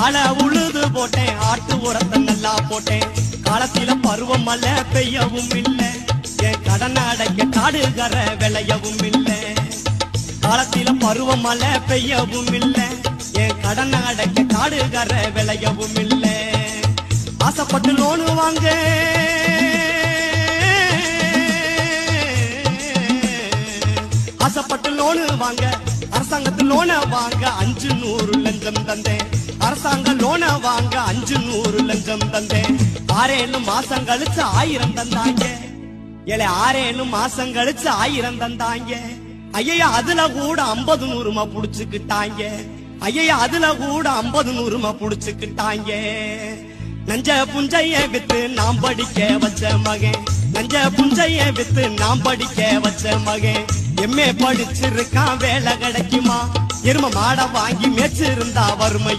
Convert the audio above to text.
ஆள உழுது போட்டேன், ஆட்டு உரத்தை நல்லா போட்டேன். காலத்தில பருவம் மழை பெய்யவும் இல்லை, என் கடனை அடைக்க காடுகர விளையவும் இல்லை. காலத்தில பருவம் மழை பெய்யவும் இல்லை, என் கடனை அடைக்க காடுகர விளையவும் இல்லை. ஆசைப்பட்டு லோனு வாங்க, ஆசைப்பட்டு லோனு வாங்க, அரசாங்கத்து லோன வாங்க 500 லஞ்சம் தந்தேன். அரசாங்க லோன வாங்க 500 லஞ்சம் தந்தேன். 6 மாசம் கழிச்சு 1000 தந்தாங்க. 6 மாசம் கழிச்சு 1000 தந்தாங்க. ஐயா அதுல கூட 50 100 புடிச்சுக்கிட்டாங்க. ஐயா அதுல கூட 50 100 புடிச்சுக்கிட்டாங்க. நஞ்ச புஞ்சைய வித்து நாம் படிக்க வச்ச மகன், நஞ்ச புஞ்சைய வித்து நாம் படிக்க வச்ச மகன். எம்ஏ படிச்சிருக்கான், வேலை கிடைக்குமா? எரும மாட வாங்கி மேய்ச்சிருந்தா வறுமை